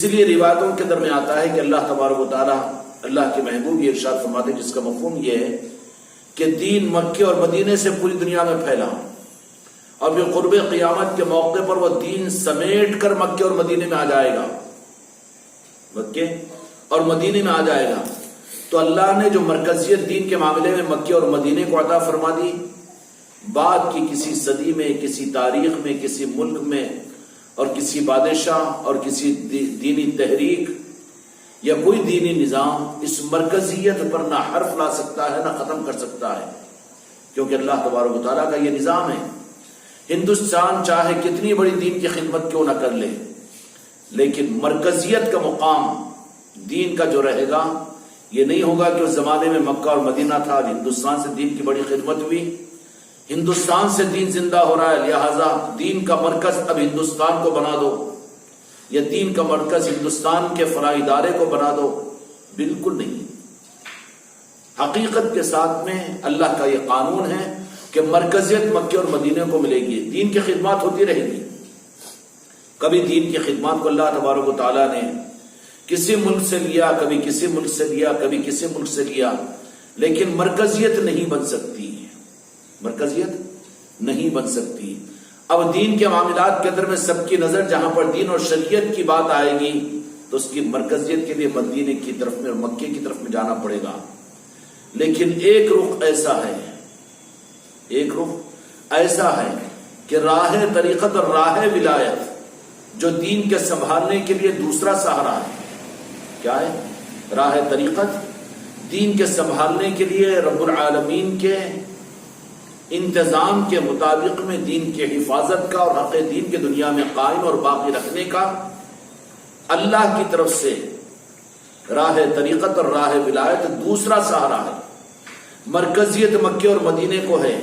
اس لیے روایتوں کے اندر میں آتا ہے کہ اللہ تبارک و تعالی اللہ کے محبوب یہ ارشاد فرماتے ہیں، جس کا مفہوم یہ ہے کہ دین مکے اور مدینے سے پوری دنیا میں پھیلا، اور پھر قرب قیامت کے موقع پر وہ دین سمیٹ کر مکے اور مدینے میں آ جائے گا، مکے اور مدینے میں آ جائے گا۔ تو اللہ نے جو مرکزیت دین کے معاملے میں مکے اور مدینے کو عطا فرما دی، بعد کی کسی صدی میں، کسی تاریخ میں، کسی ملک میں اور کسی بادشاہ اور کسی دینی تحریک یا کوئی دینی نظام اس مرکزیت پر نہ حرف لا سکتا ہے نہ ختم کر سکتا ہے، کیونکہ اللہ تبارک و تعالیٰ کا یہ نظام ہے۔ ہندوستان چاہے کتنی بڑی دین کی خدمت کیوں نہ کر لے، لیکن مرکزیت کا مقام دین کا جو رہے گا، یہ نہیں ہوگا کہ اس زمانے میں مکہ اور مدینہ تھا، ہندوستان سے دین کی بڑی خدمت ہوئی، ہندوستان سے دین زندہ ہو رہا ہے، لہذا دین کا مرکز اب ہندوستان کو بنا دو، یا دین کا مرکز ہندوستان کے فلاحی ادارے کو بنا دو۔ بالکل نہیں۔ حقیقت کے ساتھ میں اللہ کا یہ قانون ہے کہ مرکزیت مکے اور مدینے کو ملے گی، دین کی خدمات ہوتی رہے گی۔ کبھی دین کی خدمات کو اللہ تبارک و تعالیٰ نے کسی ملک سے لیا، کبھی کسی ملک سے لیا، کبھی کسی ملک سے لیا، لیکن مرکزیت نہیں بن سکتی، مرکزیت نہیں بن سکتی۔ اب دین کے معاملات کے اندر میں سب کی نظر جہاں پر دین اور شریعت کی بات آئے گی تو اس کی مرکزیت کے لیے مدینے کی طرف میں اور مکے کی طرف میں جانا پڑے گا۔ لیکن ایک رخ ایسا ہے کہ راہ طریقت اور راہ ولایت جو دین کے سنبھالنے کے لیے دوسرا سہارا ہے، کیا ہے؟ راہ طریقت دین کے سنبھالنے کے لیے رب العالمین کے انتظام کے مطابق میں دین کی حفاظت کا اور حق دین کے دنیا میں قائم اور باقی رکھنے کا اللہ کی طرف سے راہ طریقت اور راہ ولایت دوسرا سہارا ہے۔ مرکزیت مکے اور مدینے کو ہے،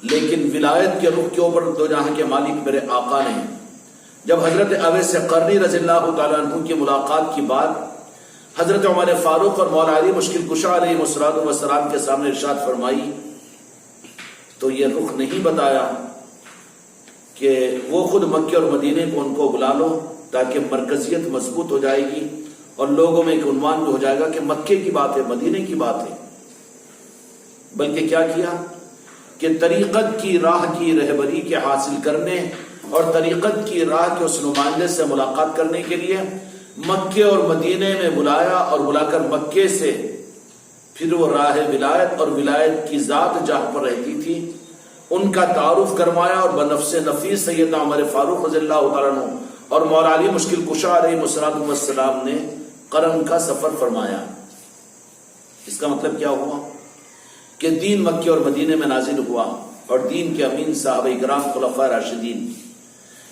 لیکن ولایت کے رخ کے اوپر دو جہاں کے مالک میرے آقا نے جب حضرت اویس قرنی رضی اللہ تعالیٰ عنہ کی ملاقات کی بات حضرت عمر فاروق اور مولا علی مشکل کشا علیہ السلام کے سامنے ارشاد فرمائی تو یہ رخ نہیں بتایا کہ وہ خود مکے اور مدینے کو ان کو بلا لو تاکہ مرکزیت مضبوط ہو جائے گی اور لوگوں میں ایک عنوان بھی ہو جائے گا کہ مکے کی بات ہے، مدینے کی بات ہے، بلکہ کیا کیا کہ طریقت کی راہ کی رہبری کے حاصل کرنے اور طریقت کی راہ کے اس نمائندے سے ملاقات کرنے کے لیے مکے اور مدینے میں بلایا، اور بلا کر مکے سے پھر وہ راہ ولایت اور ولایت کی ذات جہاں پر رہتی تھی ان کا تعارف کروایا، اور بنفس نفیس سیدنا عمر فاروق رضی اللہ تعالیٰ عنہ اور مولا علی مشکل کشا علیہ السلام نے قرن کا سفر فرمایا۔ اس کا مطلب کیا ہوا کہ دین مکے اور مدینے میں نازل ہوا اور دین کے امین صحابہ کرام خلفائے راشدین،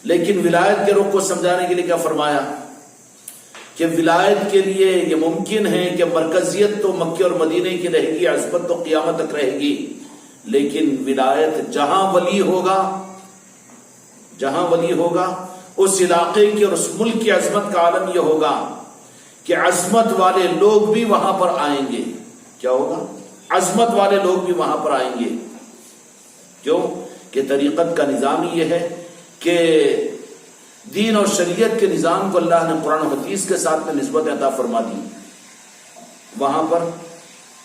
لیکن ولایت کے رخ کو سمجھانے کے لیے کیا فرمایا کہ ولایت کے لیے یہ ممکن ہے کہ مرکزیت تو مکے اور مدینے کی رہے گی، عظمت تو قیامت تک رہے گی، لیکن ولایت جہاں ولی ہوگا اس علاقے کی اور اس ملک کی عظمت کا عالم یہ ہوگا کہ عظمت والے لوگ بھی وہاں پر آئیں گے۔ کیا ہوگا؟ عظمت والے لوگ بھی وہاں پر آئیں گے۔ کیوں کہ طریقت کا نظام یہ ہے کہ دین اور شریعت کے نظام کو اللہ نے قرآن و حدیث کے ساتھ میں نسبت عطا فرما دی۔ وہاں پر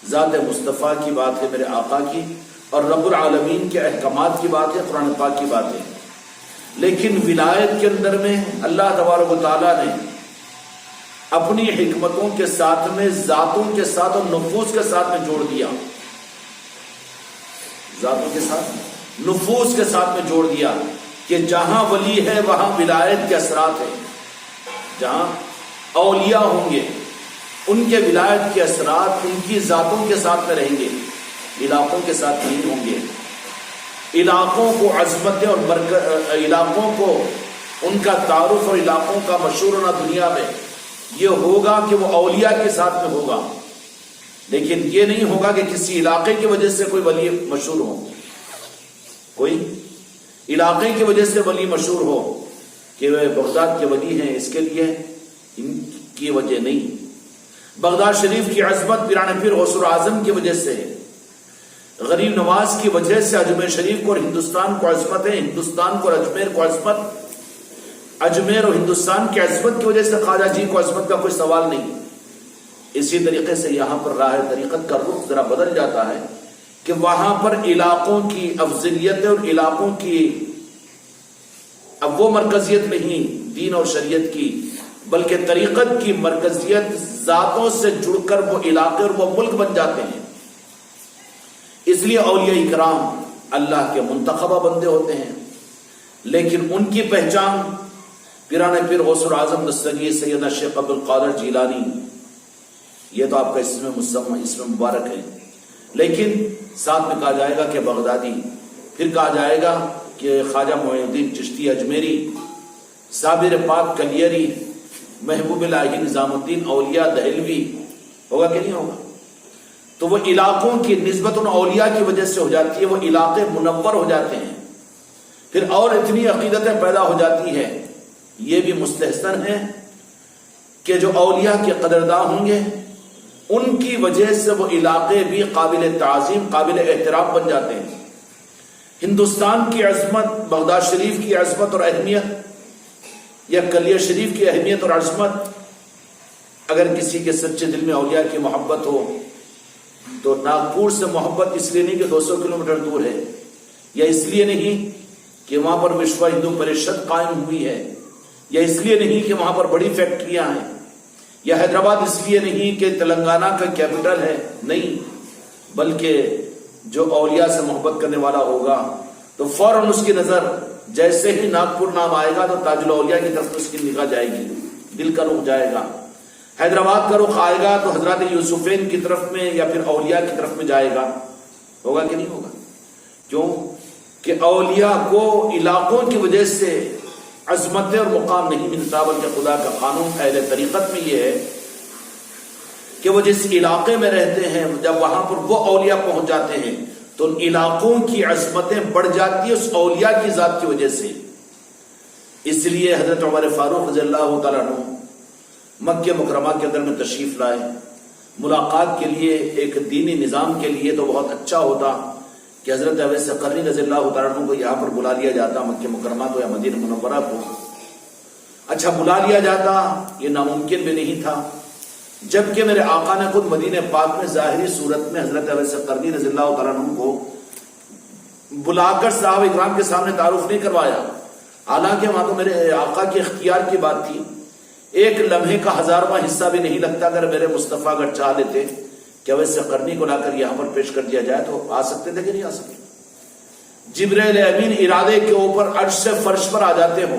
ذات مصطفیٰ کی بات ہے میرے آقا کی، اور رب العالمین کے احکامات کی بات ہے، قرآن پاک کی بات ہے، لیکن ولایت کے اندر میں اللہ تبارک و تعالیٰ نے اپنی حکمتوں کے ساتھ میں ذاتوں کے ساتھ اور نفوس کے ساتھ میں جوڑ دیا، ذاتوں کے ساتھ نفوس کے ساتھ میں جوڑ دیا کہ جہاں ولی ہے وہاں ولایت کے اثرات ہیں، جہاں اولیاء ہوں گے ان کے ولایت کے اثرات ان کی ذاتوں کے ساتھ میں رہیں گے، علاقوں کے ساتھ نہیں ہوں گے۔ علاقوں کو عظمتیں اور علاقوں کو ان کا تعارف اور علاقوں کا مشہور ہونا دنیا میں یہ ہوگا کہ وہ اولیاء کے ساتھ میں ہوگا، لیکن یہ نہیں ہوگا کہ کسی علاقے کی وجہ سے کوئی ولی مشہور ہو، کوئی علاقے کی وجہ سے ولی مشہور ہو کہ وہ بغداد کے ولی ہیں، اس کے لیے ان کی وجہ نہیں۔ بغداد شریف کی عظمت پیران پیر غوث اعظم کی وجہ سے، غریب نواز کی وجہ سے اجمیر شریف کو اور ہندوستان کو عظمت ہے، ہندوستان کو اور اجمیر کو عظمت اجمیر اور ہندوستان کی عظمت کی وجہ سے خواجہ جی کو عظمت کا کوئی سوال نہیں. اسی طریقے سے یہاں پر راہ طریقت کا رخ ذرا بدل جاتا ہے کہ وہاں پر علاقوں کی افضلیت اور علاقوں کی اب وہ مرکزیت نہیں دین اور شریعت کی، بلکہ طریقت کی مرکزیت ذاتوں سے جڑ کر وہ علاقے اور وہ ملک بن جاتے ہیں. اس لیے اولیاء اکرام اللہ کے منتخبہ بندے ہوتے ہیں، لیکن ان کی پہچان پیران پیر غوث العظم دستگیر سیدنا شیخ عبد القادر جیلانی، یہ تو آپ کا اسم مبارک ہے، لیکن ساتھ میں کہا جائے گا کہ بغدادی، پھر کہا جائے گا کہ خواجہ معین الدین چشتی اجمیری، صابر پاک کلیری، محبوب الہی نظام الدین اولیاء دہلوی، ہوگا کہ نہیں ہوگا؟ تو وہ علاقوں کی نسبت ان اولیاء کی وجہ سے ہو جاتی ہے، وہ علاقے منور ہو جاتے ہیں، پھر اور اتنی عقیدتیں پیدا ہو جاتی ہے. یہ بھی مستحسن ہے کہ جو اولیاء کے قدرداں ہوں گے ان کی وجہ سے وہ علاقے بھی قابل تعظیم قابل احترام بن جاتے ہیں. ہندوستان کی عظمت، بغداد شریف کی عظمت اور اہمیت یا کلیہ شریف کی اہمیت اور عظمت، اگر کسی کے سچے دل میں اولیاء کی محبت ہو تو ناگپور سے محبت اس لیے نہیں کہ 200 کلومیٹر دور ہے، یا اس لیے نہیں کہ وہاں پر وشو ہندو پریشد قائم ہوئی ہے، یا اس لیے نہیں کہ وہاں پر بڑی فیکٹریاں ہیں، یا حیدرآباد اس لیے نہیں کہ تلنگانہ کا کیپٹل ہے، نہیں، بلکہ جو اولیاء سے محبت کرنے والا ہوگا تو فوراً اس کی نظر جیسے ہی ناگپور نام آئے گا تو تاج الاولیاء کی طرف اس کی نگاہ جائے گی، دل کا رخ جائے گا. حیدرآباد کا رخ آئے گا تو حضرات یوسفین کی طرف میں یا پھر اولیاء کی طرف میں جائے گا. ہوگا کہ نہیں ہوگا؟ کیوں کہ اولیاء کو علاقوں کی وجہ سے عظمت اور مقام نہیں ملتا، بلکہ خدا کا قانون اہل طریقت میں یہ ہے کہ وہ جس علاقے میں رہتے ہیں جب وہاں پر وہ اولیاء پہنچ جاتے ہیں تو ان علاقوں کی عظمتیں بڑھ جاتی ہیں اس اولیاء کی ذات کی وجہ سے. اس لیے حضرت عمر فاروق رضی اللہ تعالیٰ عنہ مکہ مکرمہ کے اندر میں تشریف لائے ملاقات کے لیے. ایک دینی نظام کے لیے تو بہت اچھا ہوتا کہ حضرت اویس قرنی رضی اللہ تعالیٰ عنہ کو یہاں پر بلا لیا جاتا، مکہ مکرمہ کو یا مدینہ منورہ کو اچھا بلا لیا جاتا. یہ ناممکن بھی نہیں تھا، جبکہ میرے آقا نے خود مدینہ پاک میں ظاہری صورت میں حضرت اویس قرنی رضی اللہ تعالیٰ عنہ کو بلا کر صحابہ اکرام کے سامنے تعارف نہیں کروایا. حالانکہ وہاں تو میرے آقا کے اختیار کی بات تھی، ایک لمحے کا 1000واں حصہ بھی نہیں لگتا. اگر میرے مصطفیٰ اگر چاہ لیتے کہ اویس قرنی کو لا کر یہاں پر پیش کر دیا جائے تو آ سکتے تھے کہ نہیں آ سکتے. جبرائیل امین ارادے کے اوپر عرش سے فرش پر آ جاتے ہو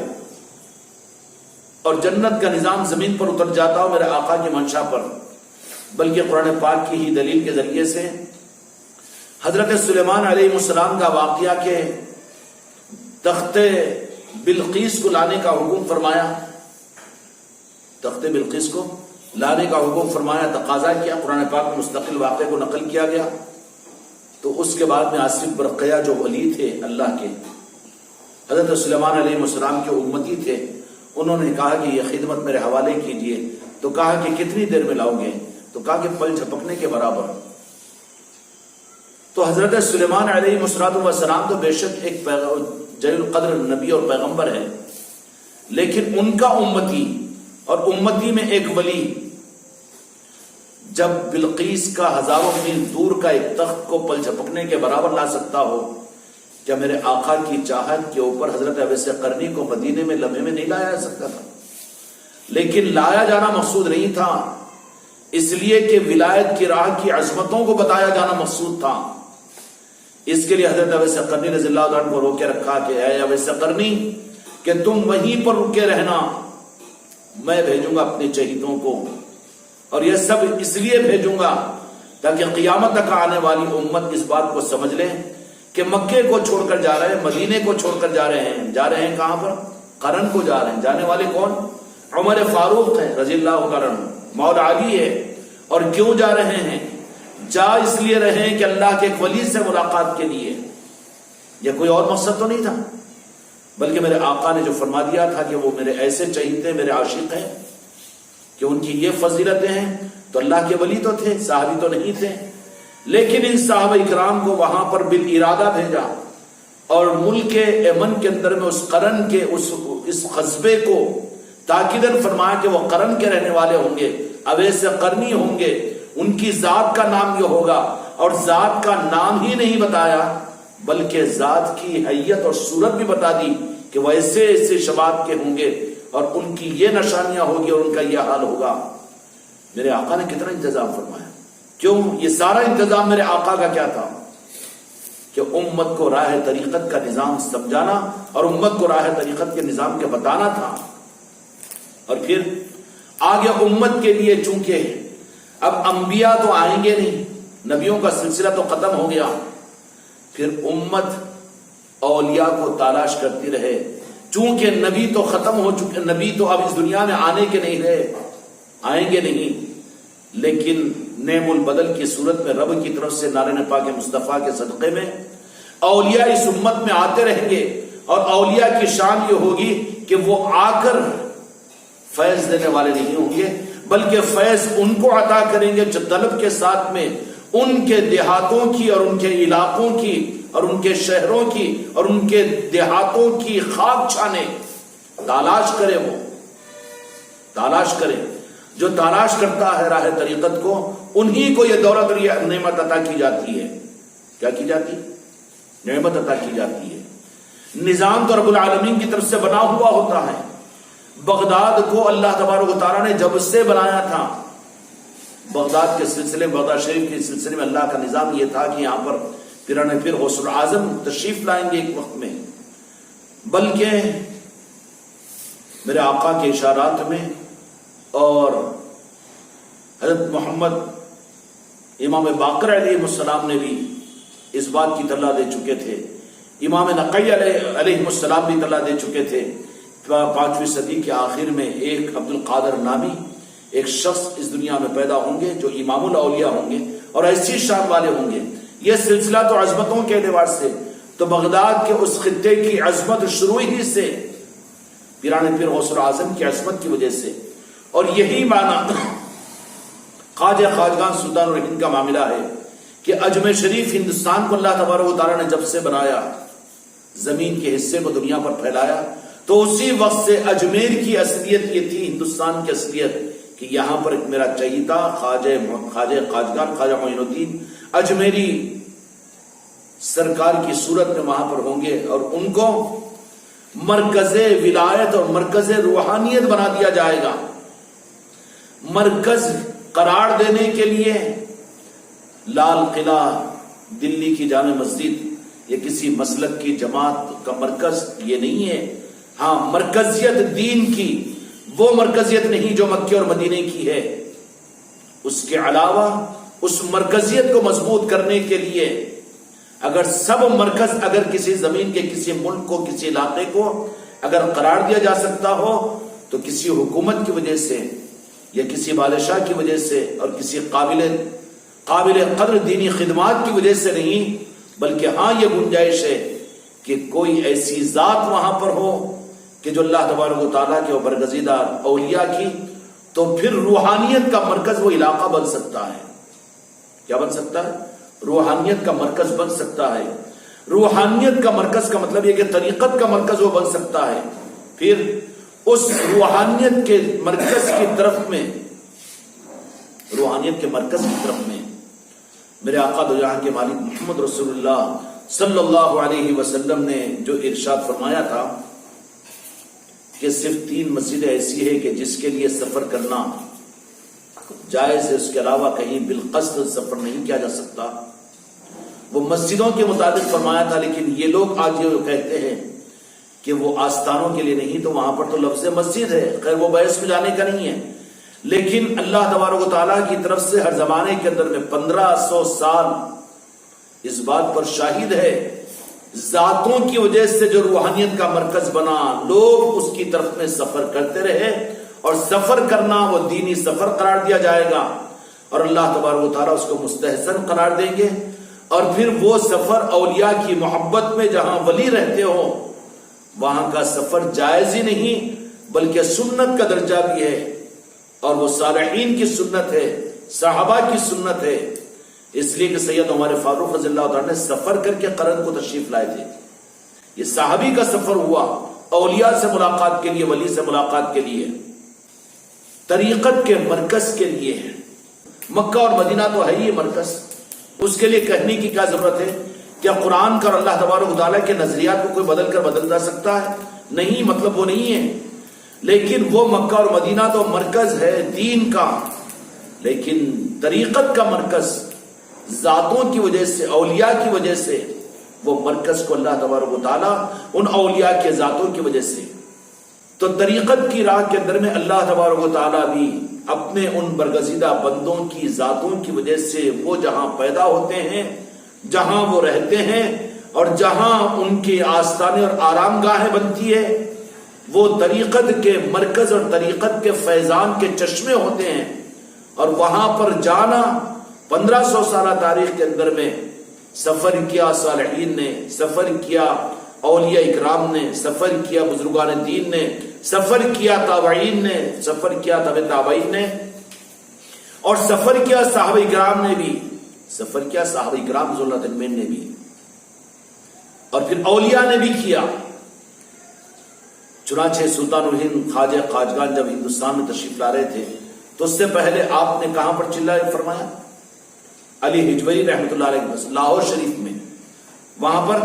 اور جنت کا نظام زمین پر اتر جاتا ہو میرے آقا کی منشا پر، بلکہ قرآن پاک کی ہی دلیل کے ذریعے سے حضرت سلیمان علیہ السلام کا واقعہ کہ تخت بلقیس کو لانے کا حکم فرمایا، تخت بلقیس کو لانے کا حکم فرمایا، تقاضا کیا، قرآن پاک میں مستقل واقعے کو نقل کیا گیا. تو اس کے بعد میں آصف برقیہ جو ولی تھے اللہ کے، حضرت سلیمان علیہ السلام کے امتی تھے، انہوں نے کہا کہ یہ خدمت میرے حوالے کیجئے. تو کہا کہ کتنی دیر میں لاؤ گے؟ تو کہا کہ پل جھپکنے کے برابر. تو حضرت سلیمان علیہ السلام تو بے شک ایک جلیل القدر نبی اور پیغمبر ہے، لیکن ان کا امتی اور امتی میں ایک ولی جب بلقیس کا 1000 میل دور کا ایک تخت کو پل جھپکنے کے برابر لا سکتا ہو، کیا میرے آقا کی چاہت کے اوپر حضرت اویس قرنی کو مدینے میں لمحے میں نہیں لایا جا سکتا تھا؟ لیکن لایا جانا مقصود نہیں تھا، اس لیے کہ ولایت کی راہ کی عظمتوں کو بتایا جانا مقصود تھا. اس کے لیے حضرت اویس قرنی رضی اللہ عنہ کو روکے رکھا کہ اے اویس قرنی کہ تم وہیں پر رکے رہنا، میں بھیجوں گا اپنے چہیتوں کو، اور یہ سب اس لیے بھیجوں گا تاکہ قیامت تک آنے والی امت اس بات کو سمجھ لیں کہ مکے کو چھوڑ کر جا رہے ہیں، مدینے کو چھوڑ کر جا رہے ہیں. جا رہے ہیں کہاں پر؟ قرن کو جا رہے ہیں. جانے والے کون؟ عمر فاروق ہیں رضی اللہ عنہ، مولا علی ہے. اور کیوں جا رہے ہیں؟ جا اس لیے رہے ہیں کہ اللہ کے ایک ولی سے ملاقات کے لیے. یہ کوئی اور مقصد تو نہیں تھا، بلکہ میرے آقا نے جو فرما دیا تھا کہ وہ میرے ایسے چہیتے میرے عاشق ہیں کہ ان کی یہ فضیلتیں ہیں. تو اللہ کے ولی تو تھے، صحابی تو نہیں تھے، لیکن ان صحابہ اکرام کو وہاں پر بالارادہ بھیجا اور ملک یمن کے اندر میں اس قرن کے اس اس قصبے کو تاکیدن فرمایا کہ وہ قرن کے رہنے والے ہوں گے، اویس قرنی ہوں گے، ان کی ذات کا نام یہ ہوگا، اور ذات کا نام ہی نہیں بتایا بلکہ ذات کی حیت اور صورت بھی بتا دی کہ وہ ایسے ایسے شباب کے ہوں گے اور ان کی یہ نشانیاں ہوگی اور ان کا یہ حال ہوگا۔ میرے آقا نے کتنا انتظام فرمایا، کیوں؟ یہ سارا انتظام میرے آقا کا کیا تھا کہ امت کو راہ طریقت کا نظام سمجھانا اور امت کو راہ طریقت کے نظام کے بتانا تھا۔ اور پھر آگے امت کے لیے چونکہ اب انبیاء تو آئیں گے نہیں، نبیوں کا سلسلہ تو ختم ہو گیا، پھر امت اولیاء کو تلاش کرتی رہے، چونکہ نبی تو ختم ہو چکے، نبی تو اب اس دنیا میں آنے کے نہیں رہے، آئیں گے نہیں، لیکن نعم البدل کی صورت میں رب کی طرف سے نارین پاک مصطفیٰ کے صدقے میں اولیاء اس امت میں آتے رہیں گے، اور اولیاء کی شان یہ ہوگی کہ وہ آ کر فیض دینے والے نہیں ہوں گے، بلکہ فیض ان کو عطا کریں گے جو طلب کے ساتھ میں ان کے دیہاتوں کی اور ان کے علاقوں کی اور ان کے شہروں کی اور ان کے دیہاتوں کی خاک چھانے تلاش کرے، وہ تلاش کرے، جو تلاش کرتا ہے راہ طریقت کو انہی کو یہ دولت اور یہ نعمت عطا کی جاتی ہے۔ کیا کی جاتی؟ نعمت عطا کی جاتی ہے۔ نظام تو رب العالمین کی طرف سے بنا ہوا ہوتا ہے۔ بغداد کو اللہ تبارک و تعالیٰ نے جب سے بنایا تھا، بغداد کے سلسلے میں، بغداد شریف کے سلسلے میں اللہ کا نظام یہ تھا کہ یہاں پر پھر غوث الاعظم تشریف لائیں گے ایک وقت میں، بلکہ میرے آقا کے اشارات میں اور حضرت محمد امام باقر علیہ السلام نے بھی اس بات کی اطلاع دے چکے تھے، امام نقی علیہ السلام بھی اطلاع دے چکے تھے۔ 5ویں صدی کے آخر میں ایک عبد القادر نامی ایک شخص اس دنیا میں پیدا ہوں گے جو امام الاولیاء ہوں گے اور ایسی شان والے ہوں گے۔ یہ سلسلہ تو عظمتوں کے اعتبار سے تو بغداد کے اس خطے کی عظمت شروع ہی سے پیران پیر غوث الاعظم کی عظمت کی وجہ سے، اور یہی معنی خواجہ خواجگان سلطان الہند کا معاملہ ہے کہ اجمیر شریف ہندوستان کو اللہ تبارک و تعالیٰ نے جب سے بنایا، زمین کے حصے کو دنیا پر پھیلایا، تو اسی وقت سے اجمیر کی اصلیت یہ تھی، ہندوستان کی اصلیت، کہ یہاں پر ایک میرا چہیتا خواجہ خواجگان خواجہ معین الدین اجمیری سرکار کی صورت میں وہاں پر ہوں گے، اور ان کو مرکز ولایت اور مرکز روحانیت بنا دیا جائے گا۔ مرکز قرار دینے کے لیے لال قلعہ، دلی کی جامع مسجد یا کسی مسلک کی جماعت کا مرکز یہ نہیں ہے، ہاں مرکزیت دین کی وہ مرکزیت نہیں جو مکے اور مدینے کی ہے، اس کے علاوہ اس مرکزیت کو مضبوط کرنے کے لیے اگر سب مرکز اگر کسی زمین کے کسی ملک کو کسی علاقے کو اگر قرار دیا جا سکتا ہو تو کسی حکومت کی وجہ سے یا کسی بادشاہ کی وجہ سے اور کسی قابل قدر دینی خدمات کی وجہ سے نہیں، بلکہ ہاں یہ گنجائش ہے کہ کوئی ایسی ذات وہاں پر ہو کہ جو اللہ تبارک و تعالیٰ کے برگزیدہ اولیاء کی، تو پھر روحانیت کا مرکز وہ علاقہ بن سکتا ہے۔ کیا بن سکتا ہے؟ روحانیت کا مرکز بن سکتا ہے۔ روحانیت کا مرکز کا مطلب یہ کہ طریقت کا مرکز وہ بن سکتا ہے۔ پھر اس روحانیت کے مرکز کی طرف میں میرے آقا دو جہاں کے مالک محمد رسول اللہ صلی اللہ علیہ وسلم نے جو ارشاد فرمایا تھا کہ صرف 3 مسجدیں ایسی ہے کہ جس کے لیے سفر کرنا جائز ہے، اس کے علاوہ کہیں بالقصد سفر نہیں کیا جا سکتا، وہ مسجدوں کے مطابق فرمایا تھا۔ لیکن یہ لوگ آج یہ کہتے ہیں کہ وہ آستانوں کے لیے نہیں، تو وہاں پر تو لفظ مسجد ہے، خیر وہ بحث میں جانے کا نہیں ہے، لیکن اللہ تبارک و تعالیٰ کی طرف سے ہر زمانے کے اندر میں 1500 سال اس بات پر شاہد ہے، ذاتوں کی وجہ سے جو روحانیت کا مرکز بنا، لوگ اس کی طرف میں سفر کرتے رہے، اور سفر کرنا وہ دینی سفر قرار دیا جائے گا، اور اللہ تبارک و تعالیٰ اس کو مستحسن قرار دیں گے، اور پھر وہ سفر اولیاء کی محبت میں جہاں ولی رہتے ہو وہاں کا سفر جائز ہی نہیں بلکہ سنت کا درجہ بھی ہے، اور وہ صالحین کی سنت ہے، صحابہ کی سنت ہے۔ اس لیے کہ سید عمر فاروق رضی اللہ عنہ نے سفر کر کے قرن کو تشریف لائے تھے، یہ صحابی کا سفر ہوا، اولیاء سے ملاقات کے لیے، ولی سے ملاقات کے لیے، طریقت کے مرکز کے لیے ہے۔ مکہ اور مدینہ تو ہے ہی مرکز، اس کے لیے کہنے کی کیا ضرورت ہے؟ کیا قرآن کا اور اللہ تبارک و تعالیٰ کے نظریات کو کوئی بدل کر بدل سکتا ہے؟ نہیں، مطلب وہ نہیں ہے۔ لیکن وہ مکہ اور مدینہ تو مرکز ہے دین کا، لیکن طریقت کا مرکز ذاتوں کی وجہ سے، اولیاء کی وجہ سے، وہ مرکز کو اللہ تبارک و تعالیٰ ان اولیاء کے ذاتوں کی وجہ سے۔ تو طریقت کی راہ کے اندر میں اللہ تبارک و تعالیٰ بھی اپنے ان برگزیدہ بندوں کی ذاتوں کی وجہ سے، وہ جہاں پیدا ہوتے ہیں، جہاں وہ رہتے ہیں، اور جہاں ان کی آستانے اور آرام گاہیں بنتی ہے، وہ طریقت کے مرکز اور طریقت کے فیضان کے چشمے ہوتے ہیں۔ اور وہاں پر جانا 1500 سالہ تاریخ کے اندر میں سفر کیا صالحین نے، سفر کیا اولیاء اکرام نے، سفر کیا بزرگان دین نے، سفر کیا تابعین نے، سفر کیا تبع تابعین نے، اور سفر کیا صحابہ کرام نے بھی، سفر کیا صحابہ کرام رضی اللہ عنہم نے بھی، اور پھر اولیاء نے بھی کیا۔ چنانچہ سلطان الہند خواجہ خواجگان جب ہندوستان میں تشریف لا رہے تھے تو اس سے پہلے آپ نے کہاں پر چلہ فرمایا؟ علی حجویری رحمۃ اللہ علیہ لاہور شریف میں، وہاں پر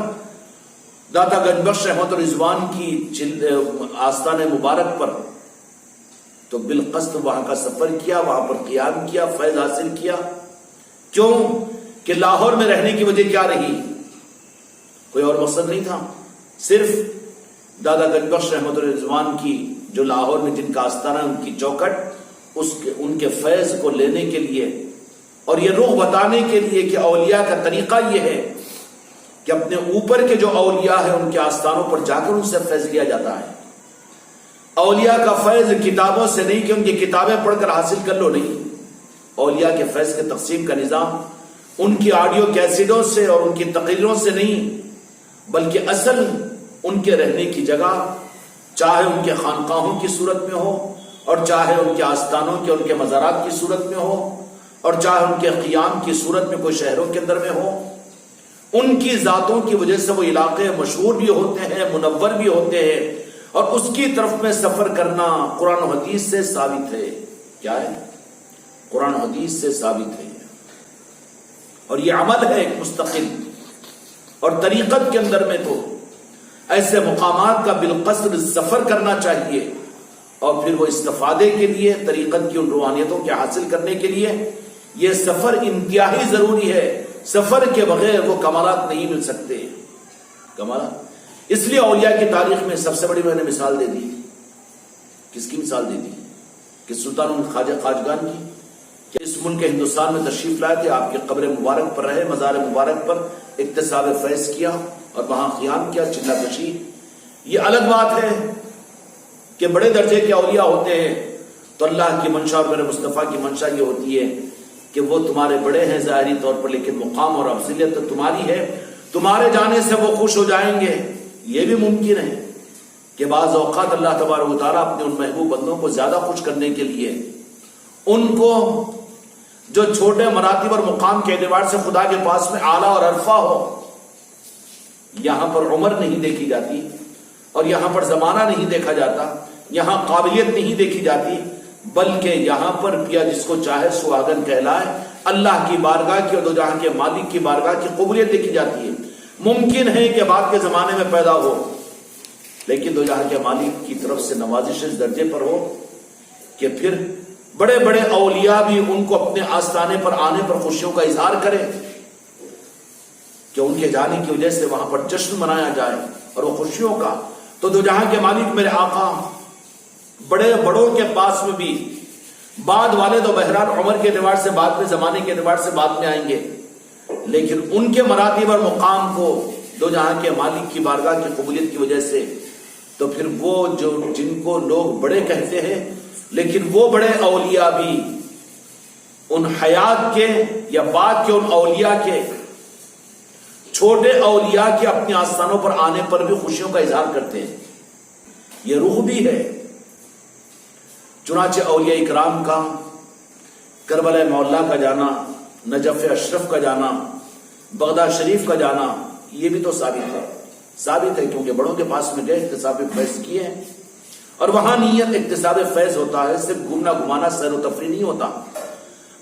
داتا گنج بخش رحمت الرضوان کی آستان مبارک پر، تو بالقصد وہاں کا سفر کیا، وہاں پر قیام کیا، فیض حاصل کیا۔ کیوں کہ لاہور میں رہنے کی وجہ کیا رہی؟ کوئی اور مقصد نہیں تھا، صرف دادا گنج بخش رحمت الرضوان کی جو لاہور میں جن کا آستانہ، ان کی چوکٹ، ان کے فیض کو لینے کے لیے اور یہ رخ بتانے کے لیے کہ اولیاء کا طریقہ یہ ہے کہ اپنے اوپر کے جو اولیاء ہیں ان کے آستانوں پر جا کر ان سے فیض لیا جاتا ہے۔ اولیاء کا فیض کتابوں سے نہیں کہ ان کی کتابیں پڑھ کر حاصل کر لو، نہیں۔ اولیاء کے فیض کے تقسیم کا نظام ان کی آڈیو کیسٹوں سے اور ان کی تقریروں سے نہیں، بلکہ اصل ان کے رہنے کی جگہ، چاہے ان کے خانقاہوں کی صورت میں ہو، اور چاہے ان کے آستانوں کے، ان کے مزارات کی صورت میں ہو، اور چاہے ان کے قیام کی صورت میں کوئی شہروں کے اندر میں ہو، ان کی ذاتوں کی وجہ سے وہ علاقے مشہور بھی ہوتے ہیں، منور بھی ہوتے ہیں، اور اس کی طرف میں سفر کرنا قرآن و حدیث سے ثابت ہے۔ کیا ہے؟ قرآن و حدیث سے ثابت ہے، اور یہ عمل ہے ایک مستقل۔ اور طریقت کے اندر میں تو ایسے مقامات کا بالقصد سفر کرنا چاہیے، اور پھر وہ استفادے کے لیے، طریقت کی ان روحانیتوں کے حاصل کرنے کے لیے یہ سفر انتہائی ضروری ہے۔ سفر کے بغیر وہ کمالات نہیں مل سکتے۔ کمالات اس لیے اولیاء کی تاریخ میں سب سے بڑی میں نے مثال دے دی، کس کی مثال دے دی؟ کہ سلطان خواجہ خواجگان کی، کہ اس ملک ہندوستان میں تشریف لائے تھے، آپ کی قبر مبارک پر رہے، مزار مبارک پر اکتساب فیض کیا اور وہاں قیام کیا، چلہ کشی۔ یہ الگ بات ہے کہ بڑے درجے کے اولیاء ہوتے ہیں تو اللہ کی منشا اور میرے مصطفیٰ کی منشا یہ ہوتی ہے کہ وہ تمہارے بڑے ہیں ظاہری طور پر، لیکن مقام اور افضلیت تو تمہاری ہے، تمہارے جانے سے وہ خوش ہو جائیں گے۔ یہ بھی ممکن ہے کہ بعض اوقات اللہ تبارک و تعالیٰ اپنے ان محبوب بندوں کو زیادہ خوش کرنے کے لیے ان کو جو چھوٹے مراتب اور مقام کے اعتبار سے خدا کے پاس میں اعلیٰ اور عرفہ ہو، یہاں پر عمر نہیں دیکھی جاتی، اور یہاں پر زمانہ نہیں دیکھا جاتا، یہاں قابلیت نہیں دیکھی جاتی، بلکہ یہاں پر پیا جس کو چاہے سہاگن کہلائے، اللہ کی بارگاہ کی اور دو جہاں کے مالک کی بارگاہ کی قبولیت دیکھی جاتی ہے۔ ممکن ہے کہ بعد کے زمانے میں پیدا ہو، لیکن دو جہاں کے مالک کی طرف سے نوازش اس درجے پر ہو کہ پھر بڑے بڑے اولیاء بھی ان کو اپنے آستانے پر آنے پر خوشیوں کا اظہار کرے، کہ ان کے جانے کی وجہ سے وہاں پر جشن منایا جائے اور وہ خوشیوں کا۔ تو دو جہاں کے مالک میرے آقا بڑے بڑوں کے پاس میں بھی، بعد والے تو بہرحال عمر کے اعتبار سے بعد میں، زمانے کے اعتبار سے بعد میں آئیں گے، لیکن ان کے مراتب اور مقام کو دو جہاں کے مالک کی بارگاہ کی قبولیت کی وجہ سے، تو پھر وہ جو جن کو لوگ بڑے کہتے ہیں، لیکن وہ بڑے اولیاء بھی ان حیات کے یا بعد کے ان اولیاء کے، چھوٹے اولیاء کے اپنے آستانوں پر آنے پر بھی خوشیوں کا اظہار کرتے ہیں۔ یہ روح بھی ہے۔ چنانچہ اولیاء اکرام کا کربلا معلیٰ کا جانا، نجف اشرف کا جانا، بغداد شریف کا جانا، یہ بھی تو ثابت ہے ثابت ہے کیونکہ بڑوں کے پاس میں گئے، اکتساب فیض کیے ہیں، اور وہاں نیت اکتساب فیض ہوتا ہے، صرف گھومنا گھمانا سیر و تفریح نہیں ہوتا۔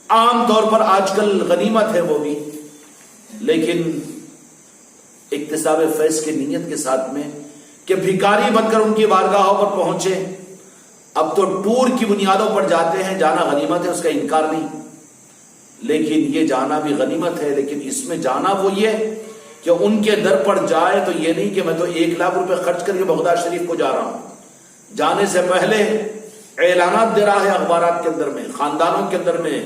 عام طور پر آج کل غنیمت ہے وہ بھی، لیکن اکتساب فیض کی نیت کے ساتھ میں کہ بھکاری بن کر ان کی بارگاہوں پر پہنچے۔ اب تو ٹور کی بنیادوں پر جاتے ہیں، جانا غنیمت ہے، اس کا انکار نہیں، لیکن یہ جانا بھی غنیمت ہے، لیکن اس میں جانا وہ یہ کہ ان کے در پر جائے تو یہ نہیں کہ میں تو 1 لاکھ روپے خرچ کر کے بغداد شریف کو جا رہا ہوں، جانے سے پہلے اعلانات دے رہا ہے اخبارات کے اندر میں، خاندانوں کے اندر میں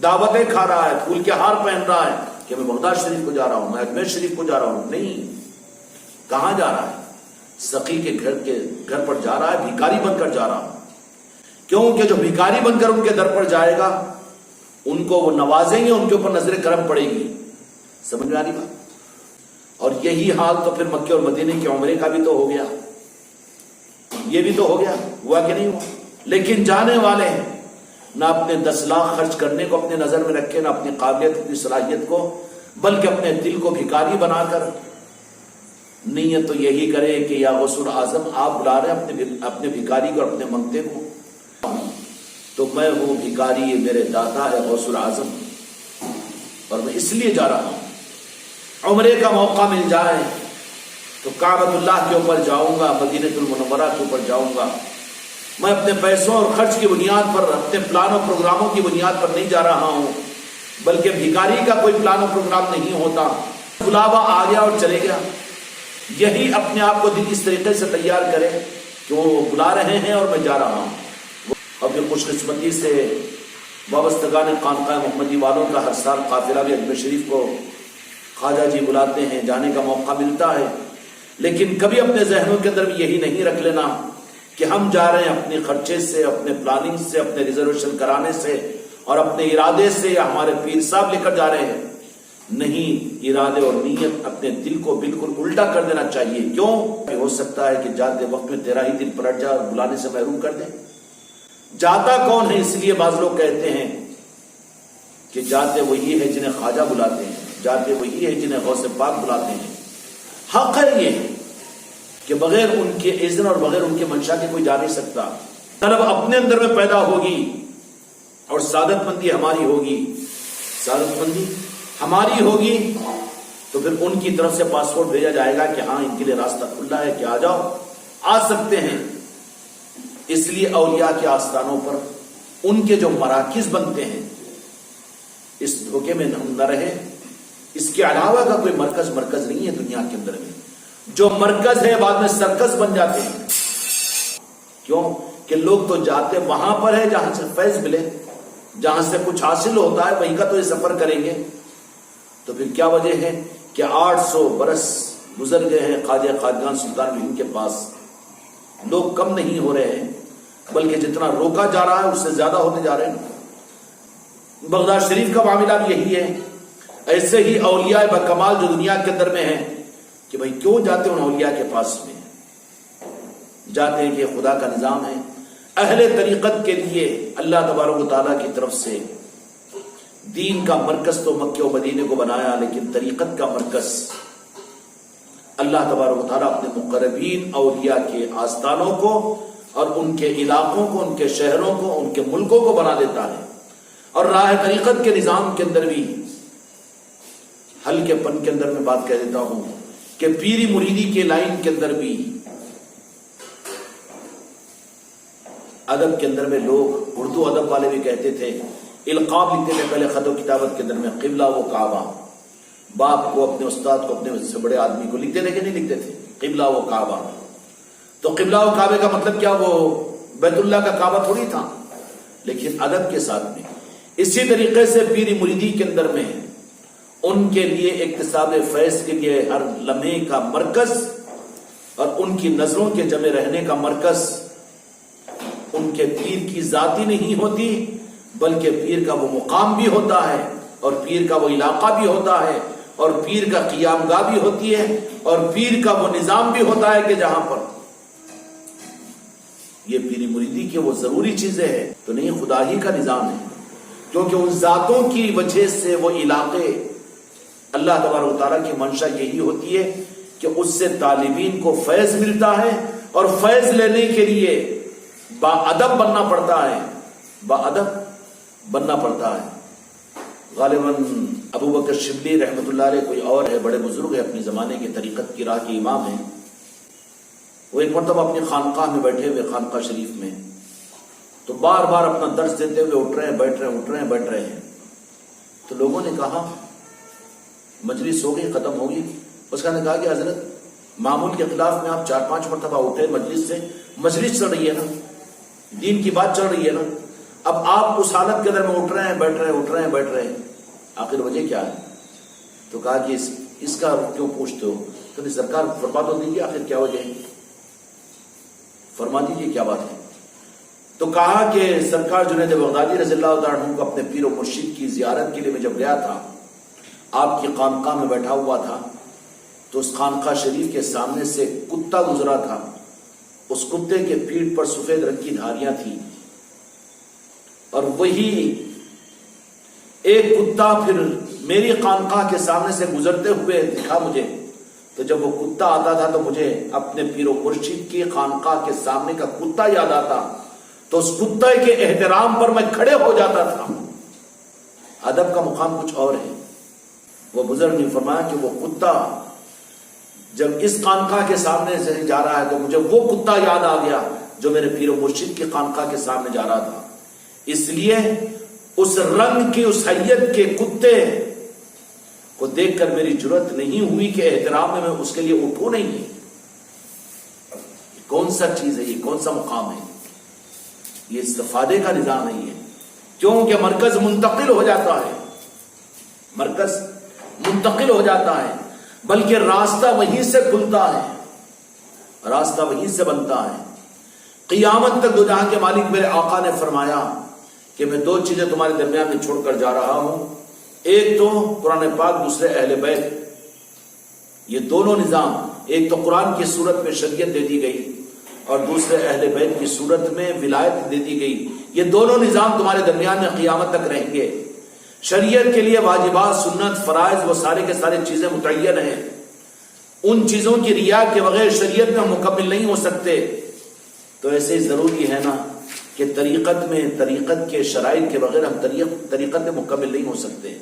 دعوتیں کھا رہا ہے، پھول کے ہار پہن رہا ہے کہ میں بغداد شریف کو جا رہا ہوں، میں اجمیر شریف کو جا رہا ہوں۔ نہیں، کہاں جا رہا ہے؟ سقی کے گھر پر جا رہا ہے، بھکاری بن کر جا رہا ہوں، کیونکہ جو بھکاری بن کر ان کے در پر جائے گا ان کو وہ نوازیں گے، ان کے اوپر نظر کرم پڑے گی۔ سمجھ میں آ رہی بات؟ اور یہی حال تو پھر مکے اور مدینے کے عمرے کا بھی تو ہو گیا، یہ بھی تو ہو گیا، ہوا کہ نہیں ہوا؟ لیکن جانے والے نہ اپنے 10 لاکھ خرچ کرنے کو اپنے نظر میں رکھے، نہ اپنی قابلیت اپنی صلاحیت کو، بلکہ اپنے دل کو بھکاری بنا کر نیت تو یہی کرے کہ یا غوث اعظم آپ بلا رہے ہیں اپنے بھکاری کو، اپنے منگتے کو، تو میں وہ بھکاری میرے داتا ہے غوث اعظم، اور میں اس لیے جا رہا ہوں۔ عمرے کا موقع مل جائے تو کعبۃ اللہ کے اوپر جاؤں گا، مدینہ المنورہ کے اوپر جاؤں گا۔ میں اپنے پیسوں اور خرچ کی بنیاد پر، اپنے پلان و پروگراموں کی بنیاد پر نہیں جا رہا ہوں، بلکہ بھکاری کا کوئی پلان و پروگرام نہیں ہوتا، بلاوا آ گیا اور چلے گیا۔ یہی اپنے آپ کو دل اس طریقے سے تیار کرے کہ وہ بلا رہے ہیں اور میں جا رہا ہوں۔ اور پھر خوش قسمتی سے وابستگان خانقاہ محمدی والوں کا ہر سال قافلہ بھی اجمیر شریف کو خواجہ جی بلاتے ہیں، جانے کا موقع ملتا ہے، لیکن کبھی اپنے ذہنوں کے اندر بھی یہی نہیں رکھ لینا کہ ہم جا رہے ہیں اپنے خرچے سے، اپنے پلاننگ سے، اپنے ریزرویشن کرانے سے اور اپنے ارادے سے، یا ہمارے پیر صاحب لے کر جا رہے ہیں۔ نہیں، ارادے اور نیت اپنے دل کو بالکل الٹا کر دینا چاہیے۔ کیوں؟ کہ ہو سکتا ہے کہ جاتے وقت میں تیرا ہی دل پلٹ جائے اور بلانے سے محروم کر دے۔ جاتا کون ہے؟ اس لیے بعض لوگ کہتے ہیں کہ جاتے وہی ہے جنہیں خواجہ بلاتے ہیں، جاتے وہی ہے جنہیں غوث پاک بلاتے ہیں۔ حق ہے یہ کہ بغیر ان کے اذن اور بغیر ان کے منشا کے کوئی جا نہیں سکتا۔ طلب اپنے اندر میں پیدا ہوگی اور سعادت مندی ہماری ہوگی، سعادت مندی ہماری ہوگی تو پھر ان کی طرف سے پاسپورٹ بھیجا جائے گا کہ ہاں ان کے لیے راستہ کھلا ہے کہ آ جاؤ، آ سکتے ہیں۔ اس لیے اولیاء کے آستانوں پر ان کے جو مراکز بنتے ہیں، اس دھوکے میں ہم نہ رہے۔ اس کے علاوہ کا کوئی مرکز نہیں ہے دنیا کے اندر میں، جو مرکز ہے بعد میں سرکس بن جاتے ہیں۔ کیوں؟ کہ لوگ تو جاتے وہاں پر ہے جہاں سے فیض ملے، جہاں سے کچھ حاصل ہوتا ہے، وہیں کا تو یہ سفر کریں گے۔ تو پھر کیا وجہ ہے کہ 800 برس گزر گئے ہیں خواجہ قادیان سلطان ہند کے پاس، لوگ کم نہیں ہو رہے ہیں، بلکہ جتنا روکا جا رہا ہے اس سے زیادہ ہوتے جا رہے ہیں۔ بغداد شریف کا معاملہ بھی یہی ہے۔ ایسے ہی اولیاء بکمال جو دنیا کے اندر میں ہیں کہ بھئی کیوں جاتے ان اولیاء کے پاس میں؟ جاتے ہیں کہ خدا کا نظام ہے۔ اہل طریقت کے لیے اللہ تبارک و تعالیٰ کی طرف سے دین کا مرکز تو مکے و مدینے کو بنایا، لیکن طریقت کا مرکز اللہ تبارک و تعالیٰ اپنے مقربین اولیاء کے آستانوں کو اور ان کے علاقوں کو، ان کے شہروں کو، ان کے ملکوں کو بنا دیتا ہے۔ اور راہ طریقت کے نظام کے اندر بھی ہلکے پن کے اندر میں بات کہہ دیتا ہوں کہ پیری مریدی کے لائن کے اندر بھی ادب کے اندر میں لوگ، اردو ادب والے بھی کہتے تھے، القاب لکھتے تھے پہلے خط و کتابت کے اندر میں، قبلہ و کعبہ، باپ کو، اپنے استاد کو، اپنے سے بڑے آدمی کو لکھتے تھے کہ نہیں لکھتے تھے؟ قبلہ و کعبہ۔ تو قبلہ و کعبے کا مطلب کیا؟ وہ بیت اللہ کا کعبہ تھوڑی تھا، لیکن ادب کے ساتھ میں۔ اسی طریقے سے پیری مریدی کے اندر میں ان کے لیے اکتساب فیض کے لیے ہر لمحے کا مرکز اور ان کی نظروں کے جمع رہنے کا مرکز ان کے پیر کی ذاتی نہیں ہوتی، بلکہ پیر کا وہ مقام بھی ہوتا ہے، اور پیر کا وہ علاقہ بھی ہوتا ہے، اور پیر کا قیام گاہ بھی ہوتی ہے، اور پیر کا وہ نظام بھی ہوتا ہے کہ جہاں پر یہ پیری مریدی کی وہ ضروری چیزیں ہیں تو نہیں، خدا ہی کا نظام ہے، کیونکہ ان ذاتوں کی وجہ سے وہ علاقے، اللہ تبارک و تعالیٰ کی منشا یہی ہوتی ہے کہ اس سے طالبین کو فیض ملتا ہے، اور فیض لینے کے لیے باادب بننا پڑتا ہے، باادب بننا پڑتا ہے۔ غالباً ابو بکر شبلی رحمۃ اللہ علیہ کوئی اور ہے، بڑے بزرگ ہے اپنے زمانے کے، طریقت کی راہ کے امام ہیں۔ وہ ایک مرتبہ اپنی خانقاہ میں بیٹھے ہوئے، خانقاہ شریف میں، تو بار بار اپنا درس دیتے ہوئے اٹھ رہے ہیں، بیٹھ رہے ہیں، اٹھ رہے ہیں، بیٹھ رہے ہیں۔ تو لوگوں نے کہا مجلس ہو گئی، ختم ہوگی۔ اس کا نے کہا کہ حضرت معمول کے خلاف میں آپ 4-5 مرتبہ اٹھے مجلس سے، مجلس چل رہی ہے نا، دین کی بات چل رہی ہے نا، اب آپ اس حالت کے اندر میں اٹھ رہے ہیں، بیٹھ رہے ہیں، اٹھ رہے ہیں، بیٹھ رہے ہیں، آخر وجہ کیا ہے؟ تو کہا کہ اس کا کیوں پوچھتے ہو؟ تو سرکار فرما تو دیجیے آخر کیا وجہ ہے، فرما دیجیے کیا بات ہے۔ تو کہا کہ سرکار جنید بغدادی رضی اللہ تعالیٰ عنہ کو اپنے پیر و مرشد کی زیارت کے لیے میں جب گیا تھا، آپ کی خانقاہ میں بیٹھا ہوا تھا، تو اس خانقاہ شریف کے سامنے سے کتا گزرا تھا، اس کتے کے پیٹھ پر سفید رنگ کی دھاریاں تھیں، اور وہی ایک کتا پھر میری خانقاہ کے سامنے سے گزرتے ہوئے دکھا مجھے۔ تو جب وہ کتا آتا تھا تو مجھے اپنے پیر و مرشد کی خانقاہ کے سامنے کا کتا یاد آتا، تو اس کتے کے احترام پر میں کھڑے ہو جاتا تھا۔ ادب کا مقام کچھ اور ہے۔ وہ بزرگ نے فرمایا کہ وہ کتا جب اس خانقاہ کے سامنے سے جا رہا ہے تو مجھے وہ کتا یاد آ گیا جو میرے پیر و مرشد کی خانقاہ کے سامنے جا رہا تھا۔ اس لیے اس رنگ کی، اس حیت کے کتے کو دیکھ کر میری جرت نہیں ہوئی کہ احترام میں اس کے لیے اٹھوں نہیں۔ کون سا چیز ہے یہ، کون سا مقام ہے یہ؟ استفادے کا نظام نہیں ہے، کیونکہ مرکز منتقل ہو جاتا ہے، مرکز منتقل ہو جاتا ہے، بلکہ راستہ وہیں سے کھلتا ہے، راستہ وہیں سے بنتا ہے۔ قیامت تک دو جہاں کے مالک میرے آقا نے فرمایا کہ میں 2 چیزیں تمہارے درمیان میں چھوڑ کر جا رہا ہوں، ایک تو قرآن پاک، دوسرے اہل بیت۔ یہ دونوں نظام، ایک تو قرآن کی صورت میں شریعت دے دی گئی اور دوسرے اہل بیت کی صورت میں ولایت دے دی گئی۔ یہ دونوں نظام تمہارے درمیان میں قیامت تک رہیں گے۔ شریعت کے لیے واجبات، سنت، فرائض، وہ سارے کے سارے چیزیں متعین ہیں، ان چیزوں کی رعایت کے بغیر شریعت میں مکمل نہیں ہو سکتے۔ تو ایسے ہی ضروری ہے نا کہ طریقت میں، طریقت کے شرائط کے بغیر ہم طریقت میں مکمل نہیں ہو سکتے۔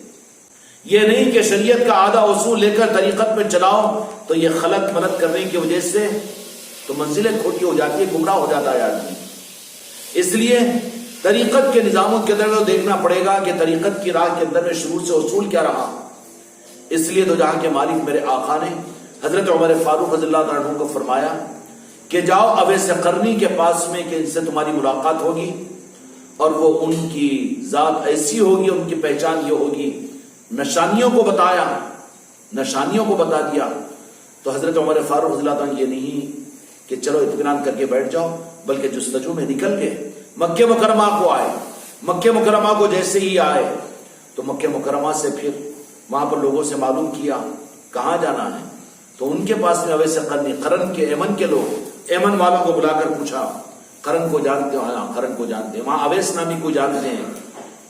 یہ نہیں کہ شریعت کا آدھا اصول لے کر طریقت میں چلاؤ تو یہ خلط ملط کرنے کی وجہ سے تو منزلیں کھوٹی ہو جاتی ہے، گمراہ ہو جاتا ہے آدمی۔ اس لیے طریقت کے نظاموں کے اندر دیکھنا پڑے گا کہ طریقت کی راہ کے اندر میں شروع سے اصول کیا رہا۔ اس لیے دو جہاں کے مالک میرے آقا نے حضرت عمر فاروق رضی اللہ تعالیٰ عنہ کو فرمایا کہ جاؤ اویس قرنی کے پاس میں، کہ ان سے تمہاری ملاقات ہوگی اور وہ ان کی ذات ایسی ہوگی، ان کی پہچان یہ ہوگی۔ نشانیوں کو بتایا، نشانیوں کو بتا دیا۔ تو حضرت عمر فاروق رضی اللہ عنہ یہ نہیں کہ چلو اطمینان کر کے بیٹھ جاؤ، بلکہ جستجو میں نکل گئے، مکہ مکرمہ کو آئے۔ مکہ مکرمہ کو جیسے ہی آئے تو مکہ مکرمہ سے پھر وہاں پر لوگوں سے معلوم کیا کہاں جانا ہے، تو ان کے پاس میں اویس قرنی، قرن کے ایمن کے لوگ، ایمن والوں کو بلا کر پوچھا قرن کو جانتے ہو؟ ہاں قرن کو جانتے ہیں۔ وہاں اویس نامی کو جانتے ہیں؟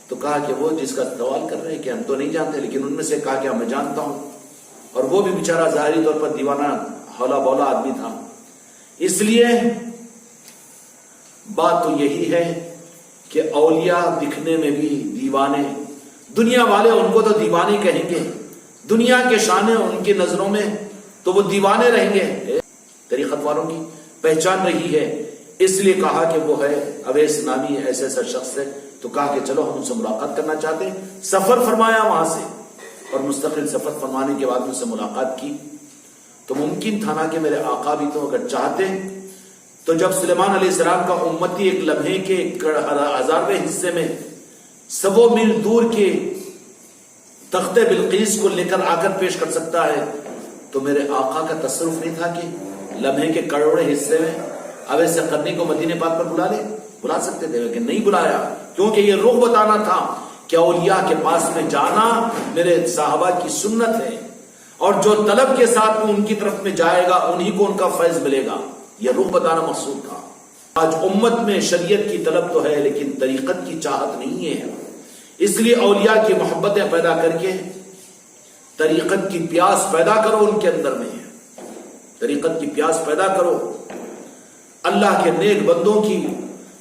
تو کہا کہ وہ جس کا سوال کر رہے ہیں کہ ہم تو نہیں جانتے، لیکن ان میں سے کہا کہ میں جانتا ہوں، اور وہ بھی بیچارہ ظاہری طور پر دیوانہ ہولا بولا آدمی تھا۔ اس لیے بات تو یہی ہے کہ اولیاء دکھنے میں بھی دیوانے، دنیا والے ان کو تو دیوانے کہیں گے، دنیا کے شانے ان کی نظروں میں تو وہ دیوانے رہیں گے۔ طریقت والوں کی پہچان رہی ہے، اس لیے کہا کہ وہ ہے اویس نامی ایسا ایسا شخص ہے۔ تو کہا کہ چلو ہم ان سے ملاقات کرنا چاہتے ہیں۔ سفر فرمایا وہاں سے، اور مستقل سفر فرمانے کے بعد ان سے ملاقات کی۔ تو ممکن تھا نا کہ میرے آقا بھی تو اگر چاہتے تو جب سلیمان علیہ السلام کا امتی ایک لمحے کے 1000ویں حصے میں 100 میل دور کے تخت بلقیس کو لے کر آ کر پیش کر سکتا ہے، تو میرے آقا کا تصرف نہیں تھا کہ لمحے کے کروڑے حصے میں اویس قرنی کو مدینے پاک پر بلا سکتے تھے، لیکن نہیں بلایا، کیونکہ یہ رخ بتانا تھا کہ اولیاء کے پاس میں جانا میرے صحابہ کی سنت ہے، اور جو طلب کے ساتھ میں ان کی طرف میں جائے گا انہی کو ان کا فیض ملے گا، یہ رخ بتانا مقصود تھا۔ آج امت میں شریعت کی طلب تو ہے لیکن طریقت کی چاہت نہیں ہے، اس لیے اولیاء کی محبتیں پیدا کر کے طریقت کی پیاس پیدا کرو ان کے اندر میں، طریقت کی پیاس پیدا کرو، اللہ کے نیک بندوں کی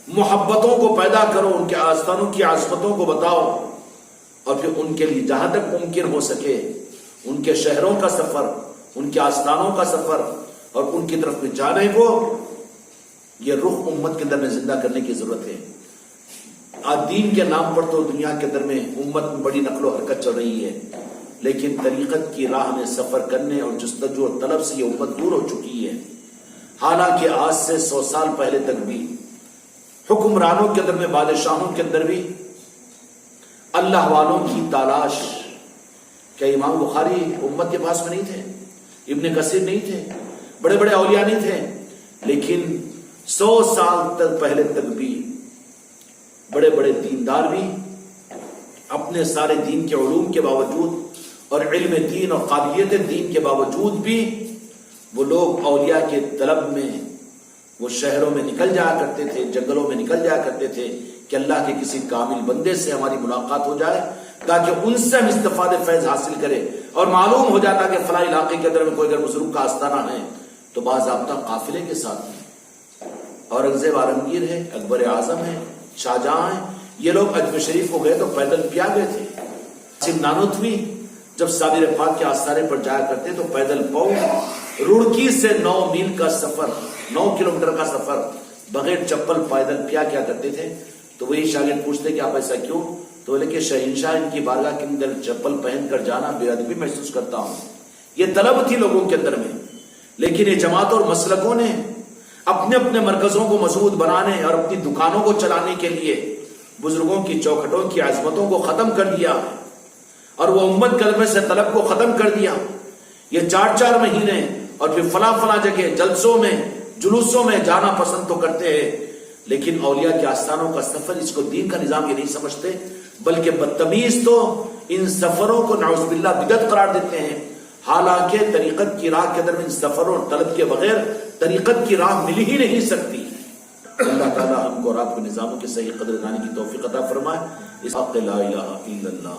محبتوں کو پیدا کرو، ان کے آستانوں کی عظمتوں کو بتاؤ، اور پھر ان کے لیے جہاں تک ممکن ہو سکے ان کے شہروں کا سفر، ان کے آستانوں کا سفر اور ان کی طرف جانے کو، یہ رخ امت کے اندر میں زندہ کرنے کی ضرورت ہے۔ آج دین کے نام پر تو دنیا کے اندر میں امت میں بڑی نقل و حرکت چل رہی ہے، لیکن طریقت کی راہ میں سفر کرنے اور جستجو اور طلب سے یہ امت دور ہو چکی ہے۔ حالانکہ آج سے 100 سال پہلے تک بھی حکمرانوں کے اندر میں، بادشاہوں کے اندر بھی اللہ والوں کی تلاش، کیا امام بخاری امت کے پاس میں نہیں تھے؟ ابن کثیر نہیں تھے؟ بڑے بڑے اولیاء نہیں تھے؟ لیکن 100 سال تک پہلے تک بھی بڑے بڑے دیندار بھی اپنے سارے دین کے علوم کے باوجود اور علم دین اور قابلیت دین کے باوجود بھی وہ لوگ اولیاء کے طلب میں وہ شہروں میں نکل جایا کرتے تھے، جنگلوں میں نکل جایا کرتے تھے کہ اللہ کے کسی کامل بندے سے ہماری ملاقات ہو جائے تاکہ ان سے ہم استفادہ فیض حاصل کریں، اور معلوم ہو جاتا کہ فلاں علاقے کے اندر میں کوئی اگر بزرگ کا آستانہ ہے تو باضابطہ قافلے کے ساتھ ہیں۔ اورنگزیب عالمگیر ہے، اکبر اعظم ہے، شاہجہاں ہیں، یہ لوگ اجمیر شریف کو گئے تو پیدل پیا گئے تھے۔ قاسم نانوتوی جب صابر پاک کے آستانے پر جایا کرتے تو پیدل پاؤں رڑکی سے 9 میل کا سفر، 9 کلومیٹر کا سفر بغیر چپل پیدل پیا کیا کرتے تھے۔ تو وہی شاگرد پوچھتے کہ آپ ایسا کیوں؟ تو بولے کہ شہنشاہ ان کی بارگاہ کے اندر چپل پہن کر جانا بے ادبی محسوس کرتا ہوں۔ یہ طلب تھی لوگوں کے اندر میں، لیکن یہ جماعتوں اور مسلکوں نے اپنے اپنے مرکزوں کو مضبوط بنانے اور اپنی دکانوں کو چلانے کے لیے بزرگوں کی چوکھٹوں کی عظمتوں کو ختم کر دیا اور وہ امت کلمے سے طلب کو ختم کر دیا۔ یہ 4 مہینے اور پھر فلاں جگہ جلسوں میں جلوسوں میں جانا پسند تو کرتے ہیں، لیکن اولیاء کے آستانوں کا سفر، اس کو دین کا نظام یہ نہیں سمجھتے، بلکہ بدتمیز تو ان سفروں کو نعوذ باللہ بدعت قرار دیتے ہیں۔ حالانکہ طریقت کی راہ کے اندر ان سفروں اور طلب کے بغیر طریقت کی راہ مل ہی نہیں سکتی۔ اللہ تعالیٰ ہم کو اور آپ کو نظاموں کے صحیح قدر دانی کی توفیق عطا فرمائے۔ اس حق لا الہ الا اللہ۔